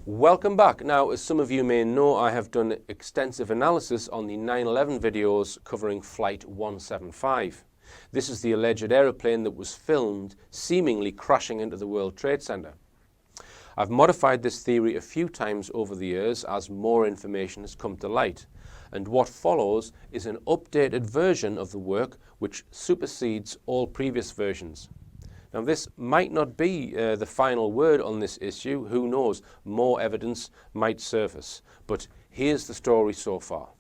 Welcome back. Now, as some of you may know, I have done extensive analysis on the 9/11 videos covering Flight 175. This is the alleged aeroplane that was filmed seemingly crashing into the World Trade Center. I've modified this theory a few times over the years as more information has come to light, and what follows is an updated version of the work which supersedes all previous versions. Now, this might not be the final word on this issue. Who knows? More evidence might surface. But here's the story so far.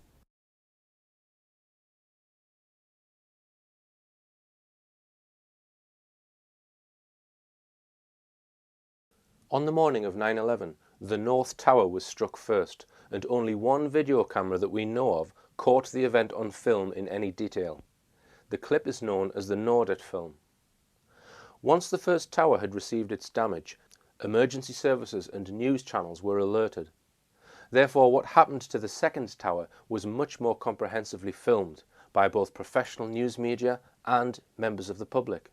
On the morning of 9/11, the North Tower was struck first, and only one video camera that we know of caught the event on film in any detail. The clip is known as the Nordet film. Once the first tower had received its damage, emergency services and news channels were alerted. Therefore, what happened to the second tower was much more comprehensively filmed by both professional news media and members of the public.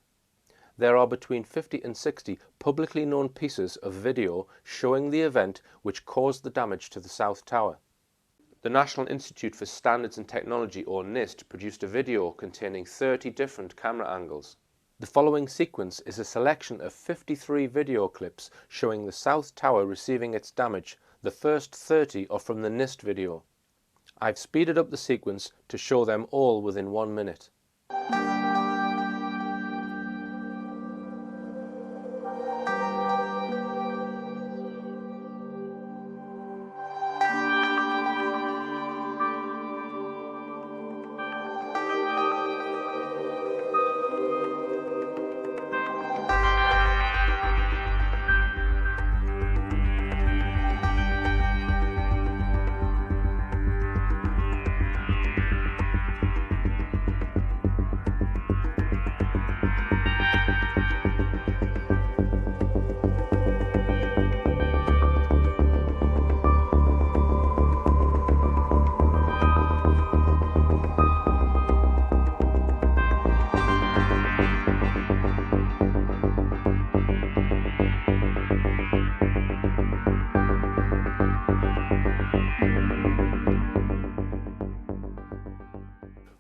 There are between 50 and 60 publicly known pieces of video showing the event which caused the damage to the South Tower. The National Institute for Standards and Technology, or NIST, produced a video containing 30 different camera angles. The following sequence is a selection of 53 video clips showing the South Tower receiving its damage. The first 30 are from the NIST video. I've speeded up the sequence to show them all within 1 minute.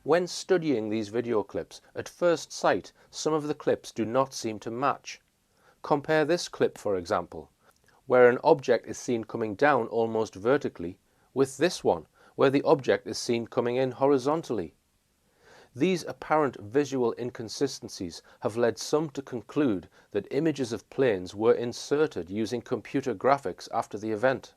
When studying these video clips, at first sight, some of the clips do not seem to match. Compare this clip, for example, where an object is seen coming down almost vertically, with this one, where the object is seen coming in horizontally. These apparent visual inconsistencies have led some to conclude that images of planes were inserted using computer graphics after the event.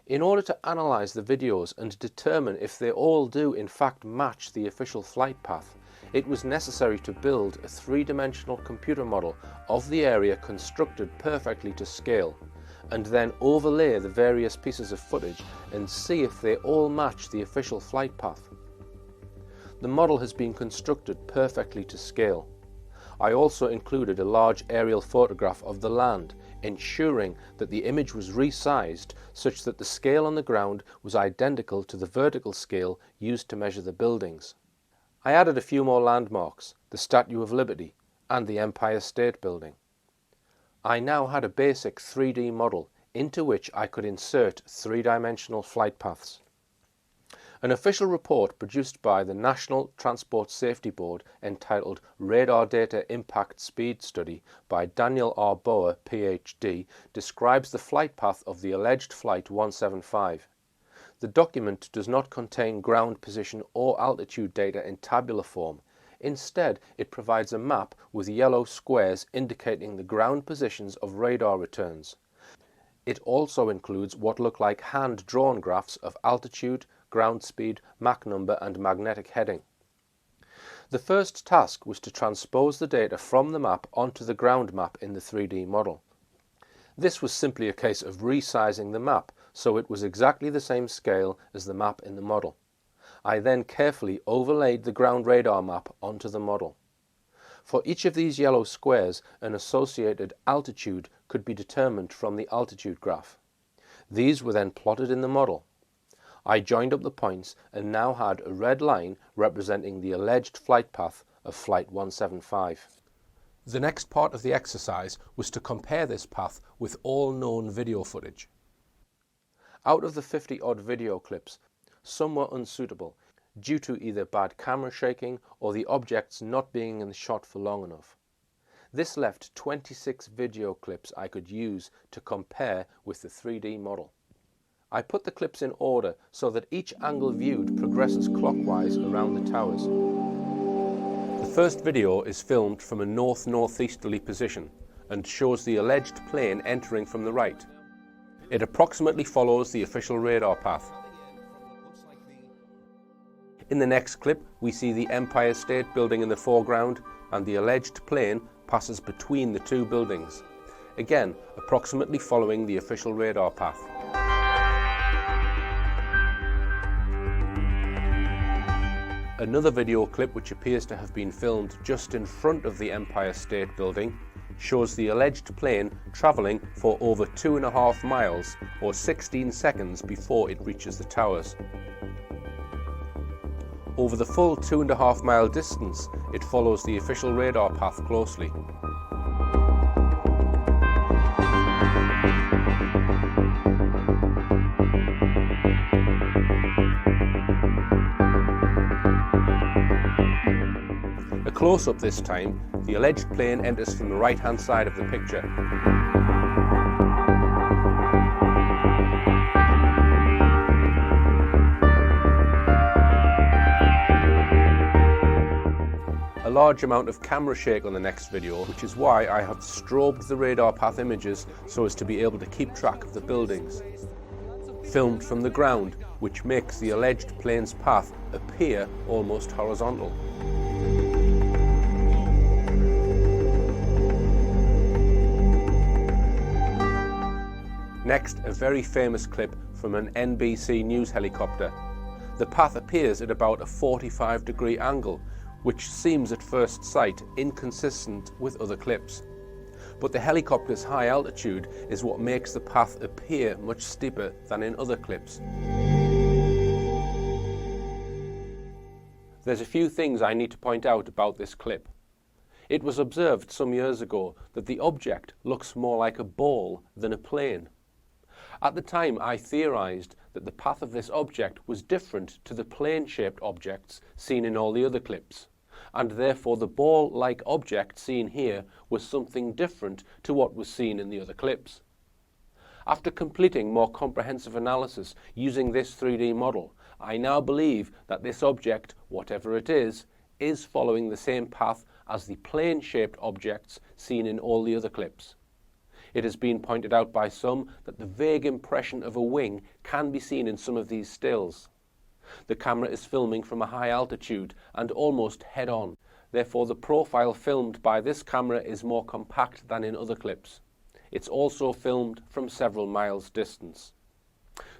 In order to analyze the videos and determine if they all do in fact match the official flight path, it was necessary to build a three-dimensional computer model of the area constructed perfectly to scale, and then overlay the various pieces of footage and see if they all match the official flight path. The model has been constructed perfectly to scale. I also included a large aerial photograph of the land, ensuring that the image was resized such that the scale on the ground was identical to the vertical scale used to measure the buildings. I added a few more landmarks, the Statue of Liberty and the Empire State Building. I now had a basic 3D model into which I could insert three-dimensional flight paths. An official report produced by the National Transport Safety Board entitled Radar Data Impact Speed Study by Daniel R. Boer, Ph.D., describes the flight path of the alleged Flight 175. The document does not contain ground position or altitude data in tabular form. Instead, it provides a map with yellow squares indicating the ground positions of radar returns. It also includes what look like hand-drawn graphs of altitude, ground speed, Mach number and magnetic heading. The first task was to transpose the data from the map onto the ground map in the 3D model. This was simply a case of resizing the map so it was exactly the same scale as the map in the model. I then carefully overlaid the ground radar map onto the model. For each of these yellow squares, an associated altitude could be determined from the altitude graph. These were then plotted in the model. I joined up the points and now had a red line representing the alleged flight path of Flight 175. The next part of the exercise was to compare this path with all known video footage. Out of the 50-odd video clips, some were unsuitable due to either bad camera shaking or the objects not being in the shot for long enough. This left 26 video clips I could use to compare with the 3D model. I put the clips in order so that each angle viewed progresses clockwise around the towers. The first video is filmed from a north-northeasterly position and shows the alleged plane entering from the right. It approximately follows the official radar path. In the next clip, we see the Empire State Building in the foreground and the alleged plane passes between the two buildings, again approximately following the official radar path. Another video clip, which appears to have been filmed just in front of the Empire State Building, shows the alleged plane travelling for over 2.5 miles or 16 seconds before it reaches the towers. Over the full 2.5 mile distance, it follows the official radar path closely. A close-up this time, the alleged plane enters from the right-hand side of the picture. A large amount of camera shake on the next video, which is why I have strobed the radar path images so as to be able to keep track of the buildings. Filmed from the ground, which makes the alleged plane's path appear almost horizontal. Next, a very famous clip from an NBC News helicopter. The path appears at about a 45-degree angle, which seems at first sight inconsistent with other clips. But the helicopter's high altitude is what makes the path appear much steeper than in other clips. There's a few things I need to point out about this clip. It was observed some years ago that the object looks more like a ball than a plane. At the time, I theorized that the path of this object was different to the plane-shaped objects seen in all the other clips, and therefore the ball-like object seen here was something different to what was seen in the other clips. After completing more comprehensive analysis using this 3D model, I now believe that this object, whatever it is following the same path as the plane-shaped objects seen in all the other clips. It has been pointed out by some that the vague impression of a wing can be seen in some of these stills. The camera is filming from a high altitude and almost head-on. Therefore, the profile filmed by this camera is more compact than in other clips. It's also filmed from several miles distance.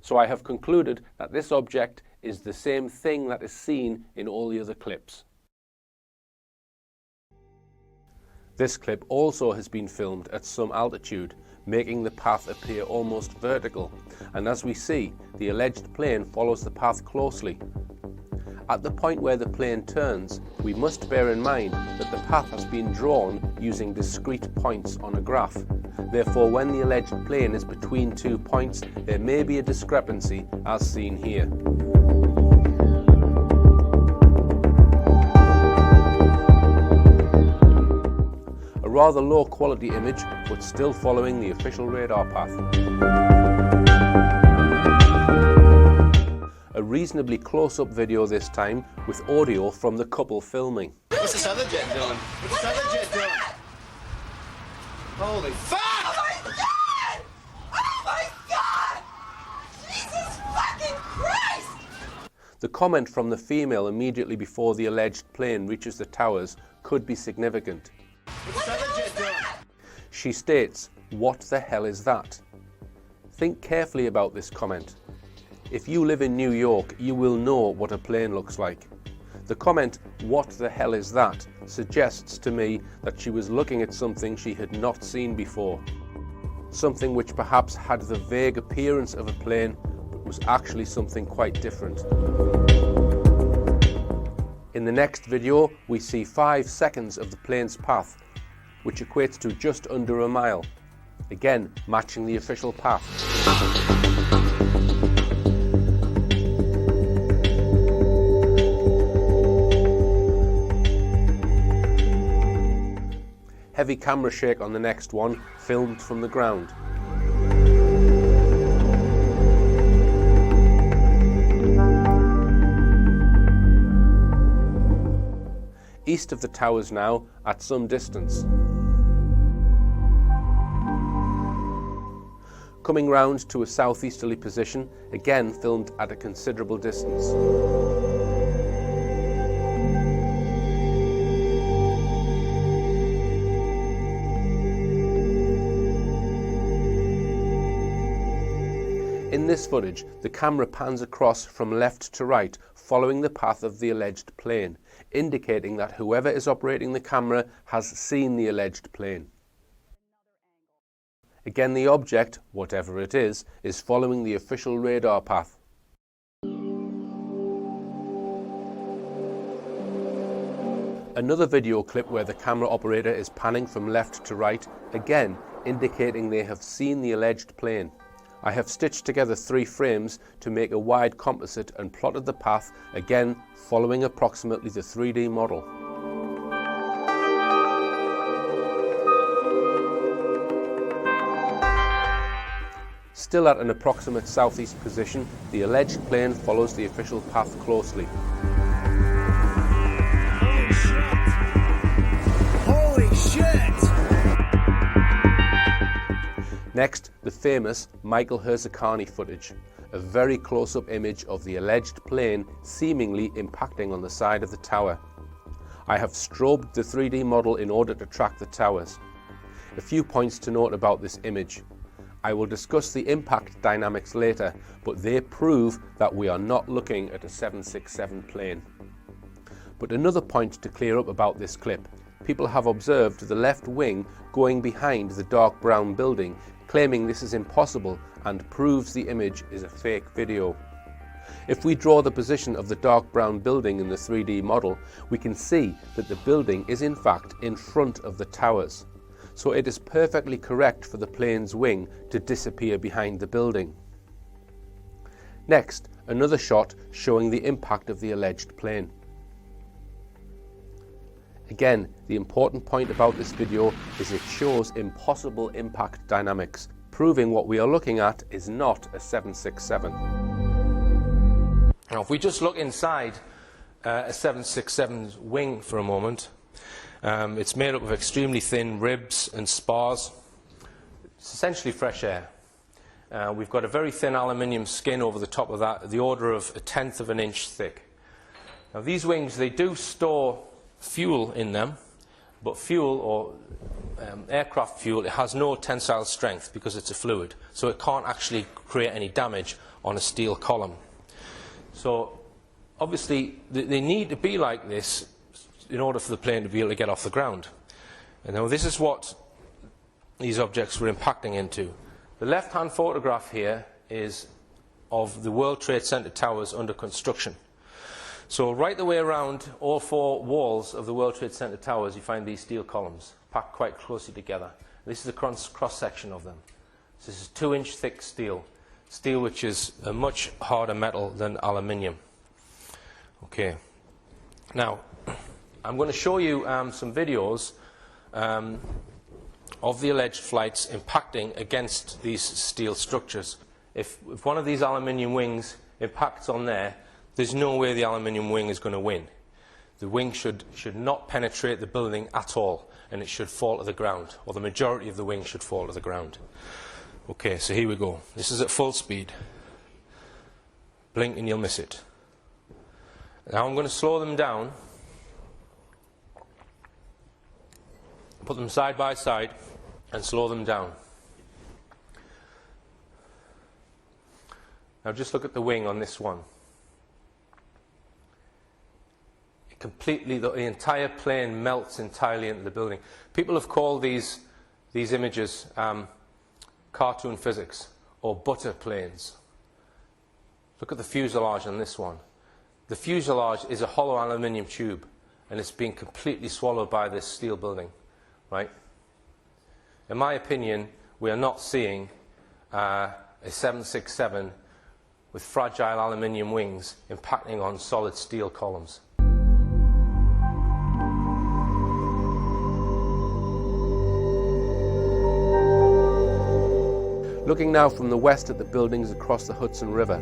So I have concluded that this object is the same thing that is seen in all the other clips. This clip also has been filmed at some altitude, making the path appear almost vertical, and as we see, the alleged plane follows the path closely. At the point where the plane turns, we must bear in mind that the path has been drawn using discrete points on a graph. Therefore, when the alleged plane is between 2 points, there may be a discrepancy as seen here. A rather low quality image, but still following the official radar path. A reasonably close-up video this time, with audio from the couple filming. What's this other jet doing? What's this other jet doing? Holy fuck! Oh my god! Oh my god! Jesus fucking Christ! The comment from the female immediately before the alleged plane reaches the towers could be significant. What's this other jet doing? She states, "What the hell is that?" Think carefully about this comment. If you live in New York, you will know what a plane looks like. The comment, "What the hell is that?" suggests to me that she was looking at something she had not seen before. Something which perhaps had the vague appearance of a plane, but was actually something quite different. In the next video, we see 5 seconds of the plane's path. which equates to just under a mile, again matching the official path. Heavy camera shake on the next one, filmed from the ground. East of the towers now, at some distance. Coming round to a southeasterly position, again filmed at a considerable distance. In this footage, the camera pans across from left to right, following the path of the alleged plane, indicating that whoever is operating the camera has seen the alleged plane. Again, the object, whatever it is following the official radar path. Another video clip where the camera operator is panning from left to right, again indicating they have seen the alleged plane. I have stitched together 3 frames to make a wide composite and plotted the path, again following approximately the 3D model. Still at an approximate southeast position, the alleged plane follows the official path closely. Holy shit! Next, the famous Michael Herzakani footage, a very close-up image of the alleged plane seemingly impacting on the side of the tower. I have strobed the 3D model in order to track the towers. A few points to note about this image. I will discuss the impact dynamics later, but they prove that we are not looking at a 767 plane. But another point to clear up about this clip. People have observed the left wing going behind the dark brown building, claiming this is impossible and proves the image is a fake video. If we draw the position of the dark brown building in the 3D model, we can see that the building is in fact in front of the towers. So it is perfectly correct for the plane's wing to disappear behind the building. Next, another shot showing the impact of the alleged plane. Again, the important point about this video is it shows impossible impact dynamics, proving what we are looking at is not a 767. Now, if we just look inside a 767's wing for a moment, it's made up of extremely thin ribs and spars. It's essentially fresh air. We've got a very thin aluminium skin over the top of that, the order of 1/10 of an inch thick. Now, these wings, they do store fuel in them, but fuel, or aircraft fuel, it has no tensile strength because it's a fluid, so it can't actually create any damage on a steel column. So obviously they need to be like this in order for the plane to be able to get off the ground. And now this is what these objects were impacting into. The left-hand photograph here is of the World Trade Center towers under construction. So right the way around all 4 walls of the World Trade Center towers, you find these steel columns packed quite closely together. This is a cross-section of them. So this is 2-inch thick steel which is a much harder metal than aluminium. Okay. Now, I'm going to show you some videos of the alleged flights impacting against these steel structures. If one of these aluminium wings impacts on there's no way the aluminium wing is going to win. The wing should not penetrate the building at all, and it should fall to the ground, or the majority of the wing should fall to the ground. Okay, so here we go. This is at full speed. Blink and you'll miss it. Now I'm going to slow them down, put them side by side, and slow them down. Now just look at the wing on this one. The entire plane melts entirely into the building. People have called these images cartoon physics, or butter planes. Look at the fuselage on this one. The fuselage is a hollow aluminium tube, and it's being completely swallowed by this steel building, right? In my opinion, we are not seeing a 767 with fragile aluminium wings impacting on solid steel columns. Looking now from the west at the buildings across the Hudson River.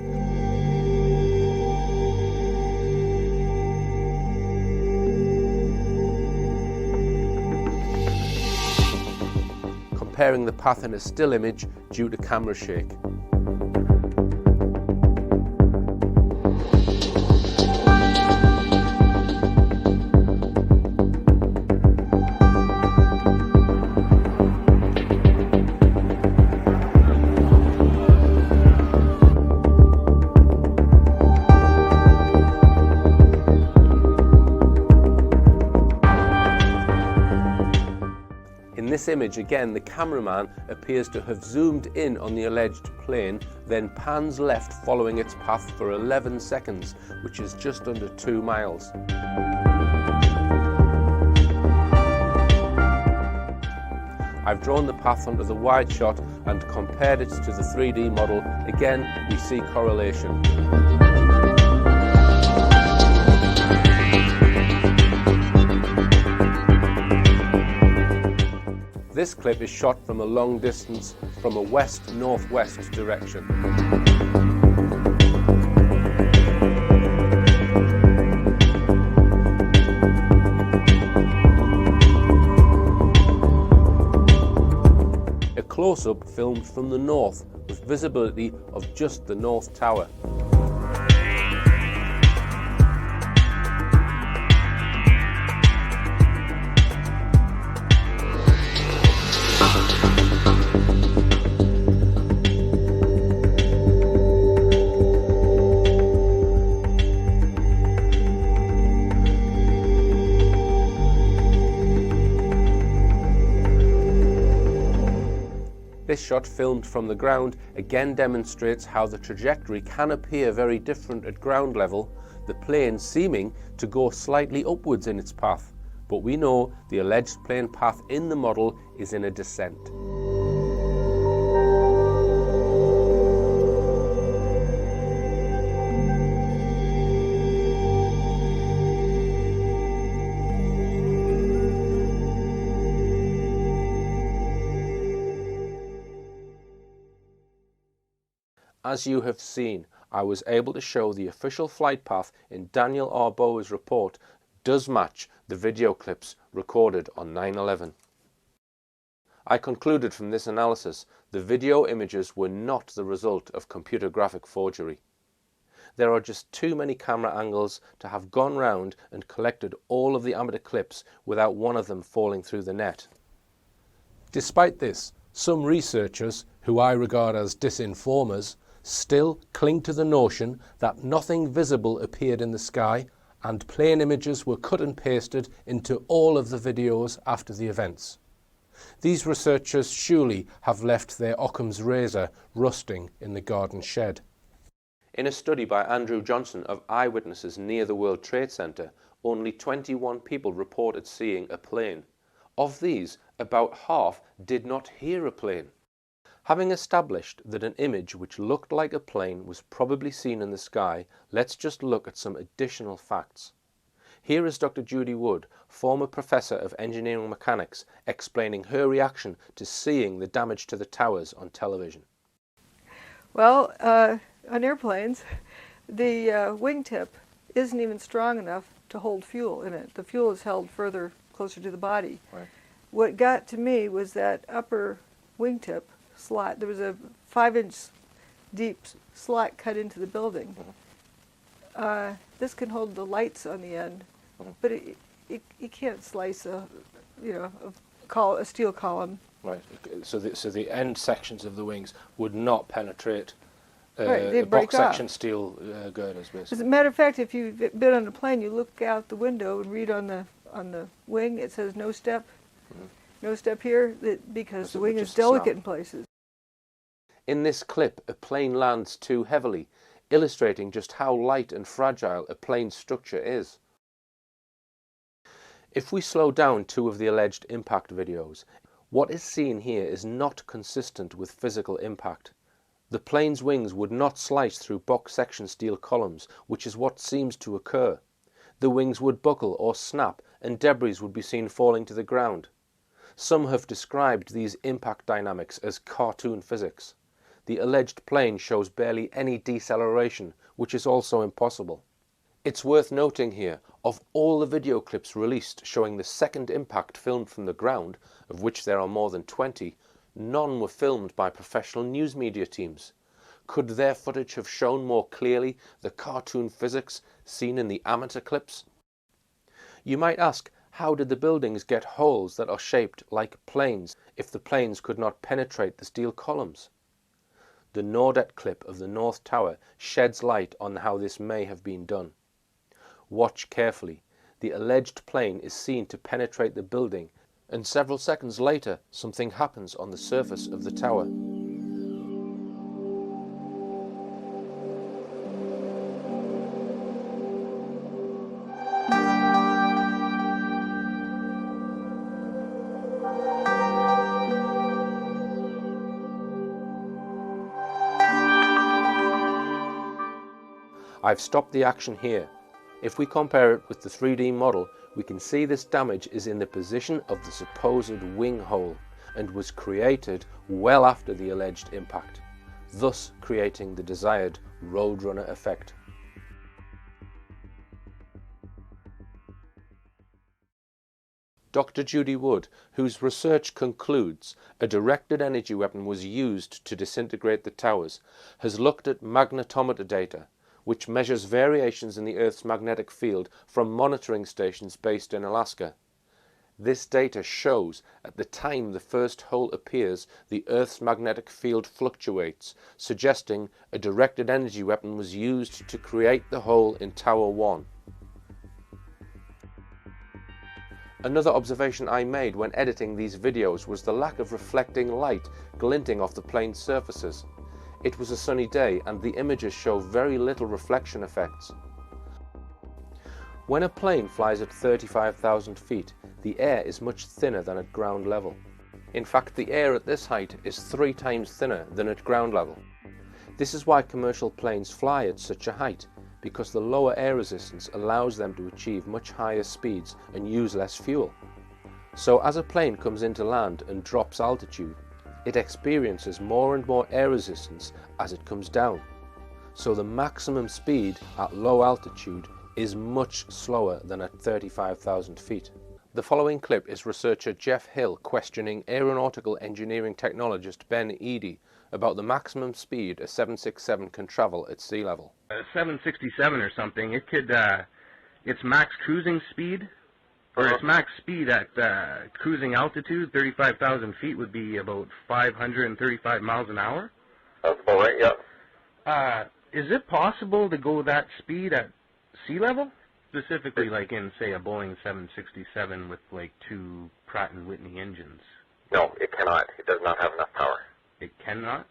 Comparing the path in a still image due to camera shake. In this image, again, the cameraman appears to have zoomed in on the alleged plane, then pans left following its path for 11 seconds, which is just under 2 miles. I've drawn the path onto the wide shot and compared it to the 3D model. Again, we see correlation. This clip is shot from a long distance from a west-northwest direction. A close-up filmed from the north with visibility of just the North Tower. This shot, filmed from the ground, again demonstrates how the trajectory can appear very different at ground level, the plane seeming to go slightly upwards in its path, but we know the alleged plane path in the model is in a descent. As you have seen, I was able to show the official flight path in Daniel Arbeau's report does match the video clips recorded on 9/11. I concluded from this analysis the video images were not the result of computer graphic forgery. There are just too many camera angles to have gone round and collected all of the amateur clips without one of them falling through the net. Despite this, some researchers, who I regard as disinformers, still cling to the notion that nothing visible appeared in the sky and plane images were cut and pasted into all of the videos after the events. These researchers surely have left their Occam's razor rusting in the garden shed. In a study by Andrew Johnson of eyewitnesses near the World Trade Center, only 21 people reported seeing a plane. Of these, about half did not hear a plane. Having established that an image which looked like a plane was probably seen in the sky, let's just look at some additional facts. Here is Dr. Judy Wood, former professor of engineering mechanics, explaining her reaction to seeing the damage to the towers on television. Well, on airplanes, the wingtip isn't even strong enough to hold fuel in it. The fuel is held further closer to the body. Right. What got to me was that upper wingtip slot. There was a 5-inch deep slot cut into the building. This can hold the lights on the end, but it can't slice a steel column. Right. So the end sections of the wings would not penetrate Right, they'd the box break off. section steel girders, basically. As a matter of fact, if you've been on a plane, you look out the window and read on the wing. It says no step, no step here, because the wing is delicate in places. In this clip, a plane lands too heavily, illustrating just how light and fragile a plane's structure is. If we slow down two of the alleged impact videos, What is seen here is not consistent with physical impact. The plane's wings would not slice through box section steel columns, which is what seems to occur. The wings would buckle or snap, and debris would be seen falling to the ground. Some have described these impact dynamics as cartoon physics. The alleged plane shows barely any deceleration, which is also impossible. It's worth noting here, of all the video clips released showing the second impact filmed from the ground, of which there are more than 20, none were filmed by professional news media teams. Could their footage have shown more clearly the cartoon physics seen in the amateur clips? You might ask, how did the buildings get holes that are shaped like planes if the planes could not penetrate the steel columns? The Nordet clip of the North Tower sheds light on how this may have been done. Watch carefully. The alleged plane is seen to penetrate the building, and several seconds later something happens on the surface of the tower. I've stopped the action here. If we compare it with the 3D model, we can see this damage is in the position of the supposed wing hole and was created well after the alleged impact, thus creating the desired Roadrunner effect. Dr. Judy Wood, whose research concludes a directed energy weapon was used to disintegrate the towers, has looked at magnetometer data, which measures variations in the Earth's magnetic field from monitoring stations based in Alaska. This data shows at the time the first hole appears, the Earth's magnetic field fluctuates, suggesting a directed energy weapon was used to create the hole in Tower 1. Another observation I made when editing these videos was the lack of reflecting light glinting off the plane's surfaces. It was a sunny day and the images show very little reflection effects. When a plane flies at 35,000 feet, the air is much thinner than at ground level. In fact, the air at this height is 3 times thinner than at ground level. This is why commercial planes fly at such a height, because the lower air resistance allows them to achieve much higher speeds and use less fuel. So as a plane comes into land and drops altitude, it experiences more and more air resistance as it comes down. So the maximum speed at low altitude is much slower than at 35,000 feet. The following clip is researcher Jeff Hill questioning aeronautical engineering technologist Ben Eadie about the maximum speed a 767 can travel at sea level. A 767 or something, it could, its max cruising speed, or its max speed at cruising altitude, 35,000 feet, would be about 535 miles an hour. That's about right, yeah. Is it possible to go that speed at sea level? Specifically, like in, say, a Boeing 767 with, like, 2 Pratt & Whitney engines? No, it cannot. It does not have enough power. It cannot?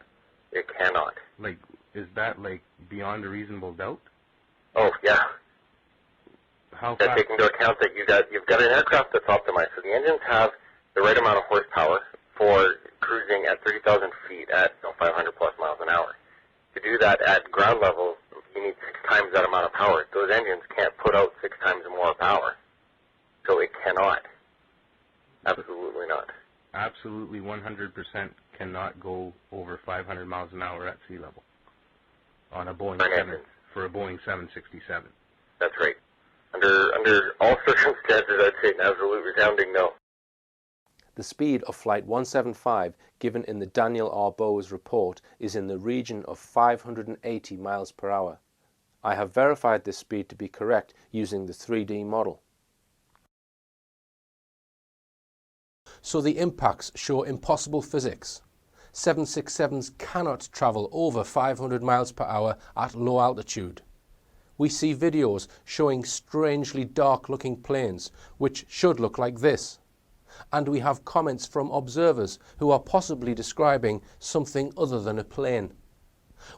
It cannot. Like, is that, like, beyond a reasonable doubt? Oh, yeah. How That fast? taking into account that you've got an aircraft that's optimized, so the engines have the right amount of horsepower for cruising at 30,000 feet at 500 plus miles an hour. To do that at ground level, you need 6 times that amount of power. Those engines can't put out 6 times more power. So it cannot. Absolutely not. Absolutely 100% cannot go over 500 miles an hour at sea level on a Boeing Nine 7, engines. for a Boeing 767. That's right. Under all circumstances, I'd say an absolute resounding no. The speed of Flight 175 given in the Daniel R. Bowes report is in the region of 580 miles per hour. I have verified this speed to be correct using the 3D model. So the impacts show impossible physics. 767s cannot travel over 500 miles per hour at low altitude. We see videos showing strangely dark-looking planes, which should look like this. And we have comments from observers who are possibly describing something other than a plane.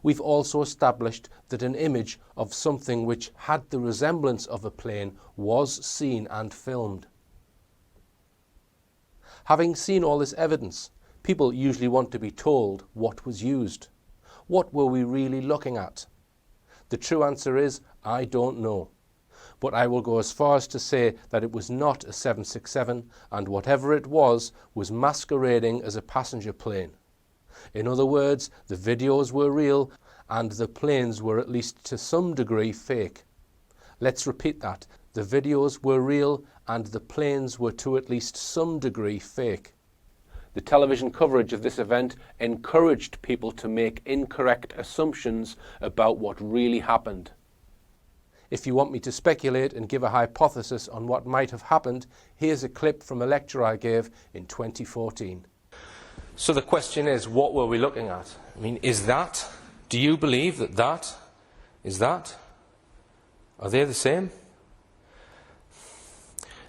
We've also established that an image of something which had the resemblance of a plane was seen and filmed. Having seen all this evidence, people usually want to be told what was used. What were we really looking at? The true answer is, I don't know. But I will go as far as to say that it was not a 767, and whatever it was masquerading as a passenger plane. In other words, the videos were real, and the planes were at least to some degree fake. Let's repeat that. The videos were real, and the planes were to at least some degree fake. The television coverage of this event encouraged people to make incorrect assumptions about what really happened. If you want me to speculate and give a hypothesis on what might have happened, here's a clip from a lecture I gave in 2014. So the question is, what were we looking at? I mean, do you believe that is that? Are they the same?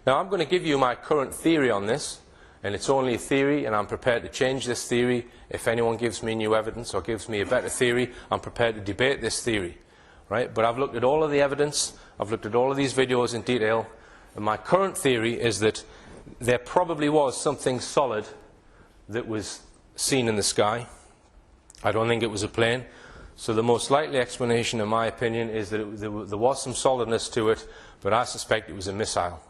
Now, I'm going to give you my current theory on this, and it's only a theory, and I'm prepared to change this theory. If anyone gives me new evidence or gives me a better theory, I'm prepared to debate this theory. Right? But I've looked at all of the evidence, I've looked at all of these videos in detail, and my current theory is that there probably was something solid that was seen in the sky. I don't think it was a plane. So the most likely explanation, in my opinion, is that there was some solidness to it, but I suspect it was a missile.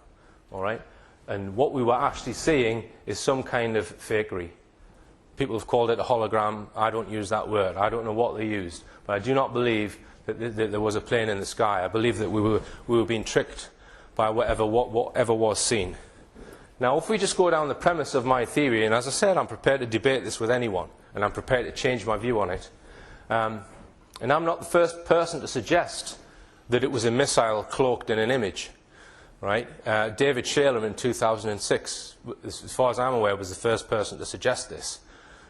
All right? And what we were actually seeing is some kind of fakery. People have called it a hologram. I don't use that word. I don't know what they used. But I do not believe that there was a plane in the sky. I believe that we were being tricked by whatever was seen. Now, if we just go down the premise of my theory, and as I said, I'm prepared to debate this with anyone, and I'm prepared to change my view on it. And I'm not the first person to suggest that it was a missile cloaked in an image. Right? David Shayler in 2006, as far as I'm aware, was the first person to suggest this.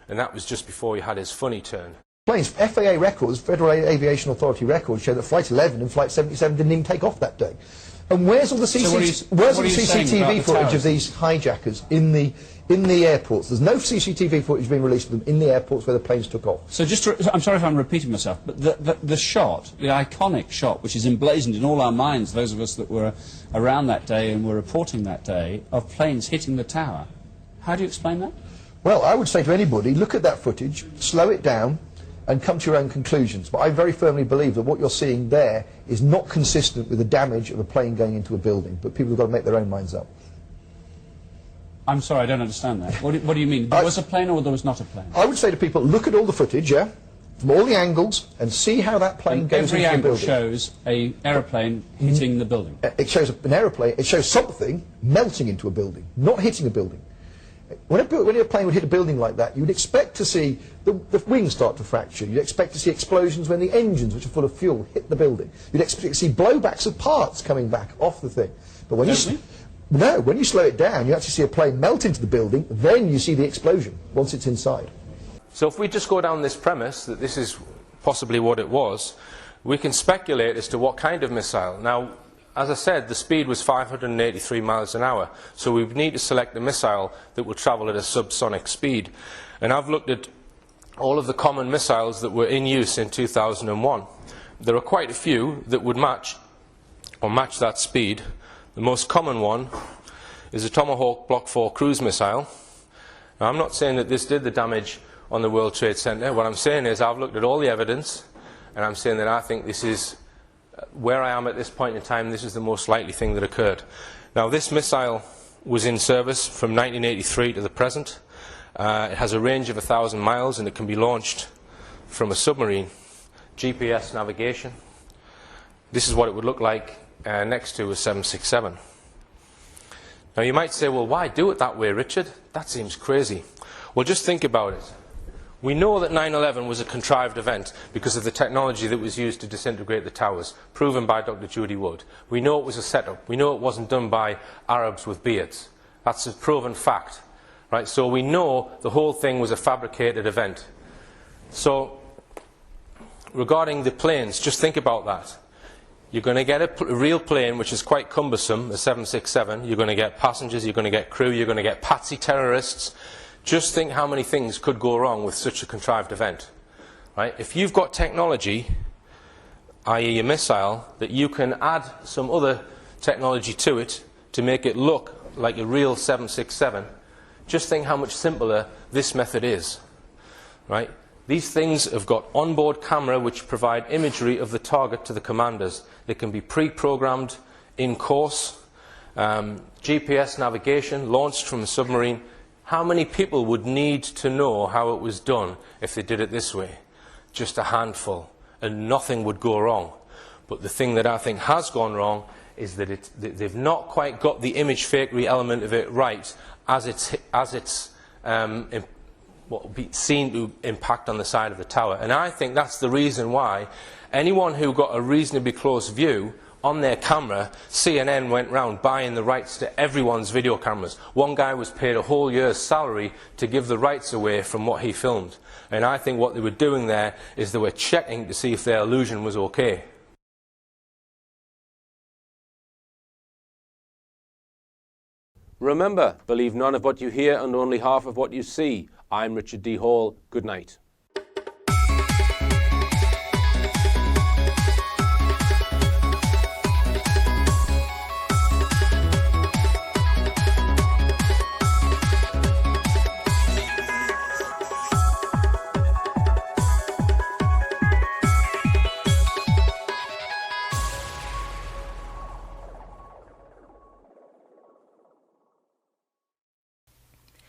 And that was just before he had his funny turn. Planes, FAA records, Federal Aviation Authority records, show that Flight 11 and Flight 77 didn't even take off that day. And where's all the CCTV footage of these hijackers in the airports? There's no CCTV footage being released of them in the airports where the planes took off. So I'm sorry if I'm repeating myself, but the shot, the iconic shot, which is emblazoned in all our minds, those of us that were around that day and were reporting that day, of planes hitting the tower, how do you explain that? Well, I would say to anybody, look at that footage, slow it down, and come to your own conclusions. But I very firmly believe that what you're seeing there is not consistent with the damage of a plane going into a building. But people have got to make their own minds up. I'm sorry, I don't understand that. What do you mean? There was a plane or there was not a plane? I would say to people, look at all the footage, yeah, from all the angles, and see how that plane goes into the building. Every angle shows an aeroplane hitting the building. It shows an aeroplane, it shows something melting into a building, not hitting a building. When a plane would hit a building like that, you would expect to see the wings start to fracture. You'd expect to see explosions when the engines, which are full of fuel, hit the building. You'd expect to see blowbacks of parts coming back off the thing. But when when you slow it down, you actually see a plane melt into the building, then you see the explosion once it's inside. So if we just go down this premise that this is possibly what it was, we can speculate as to what kind of missile. Now, as I said, the speed was 583 miles an hour, so we would need to select a missile that would travel at a subsonic speed. And I've looked at all of the common missiles that were in use in 2001. There are quite a few that would match that speed. The most common one is a Tomahawk Block 4 cruise missile. Now, I'm not saying that this did the damage on the World Trade Center. What I'm saying is I've looked at all the evidence, and I'm saying that I think this is where I am at this point in time. This is the most likely thing that occurred. Now, this missile was in service from 1983 to the present. It has a range of 1,000 miles, and it can be launched from a submarine. GPS navigation. This is what it would look like next to a 767. Now, you might say, well, why do it that way, Richard? That seems crazy. Well, just think about it. We know that 9/11 was a contrived event because of the technology that was used to disintegrate the towers, proven by Dr. Judy Wood. We know it was a setup. We know it wasn't done by Arabs with beards. That's a proven fact. Right? So we know the whole thing was a fabricated event. So, regarding the planes, just think about that. You're going to get a real plane, which is quite cumbersome, a 767. You're going to get passengers, you're going to get crew, you're going to get patsy terrorists. Just think how many things could go wrong with such a contrived event. Right? If you've got technology, i.e. a missile, that you can add some other technology to it to make it look like a real 767, just think how much simpler this method is, right? These things have got onboard camera which provide imagery of the target to the commanders. They can be pre-programmed in course. GPS navigation launched from a submarine. How many people would need to know how it was done if they did it this way? Just a handful, and nothing would go wrong. But the thing that I think has gone wrong is that they've not quite got the image fakery element of it right as it's what will be seen to impact on the side of the tower. And I think that's the reason why anyone who got a reasonably close view on their camera, CNN went round buying the rights to everyone's video cameras. One guy was paid a whole year's salary to give the rights away from what he filmed. And I think what they were doing there is they were checking to see if their illusion was okay. Remember, believe none of what you hear and only half of what you see. I'm Richard D. Hall. Good night.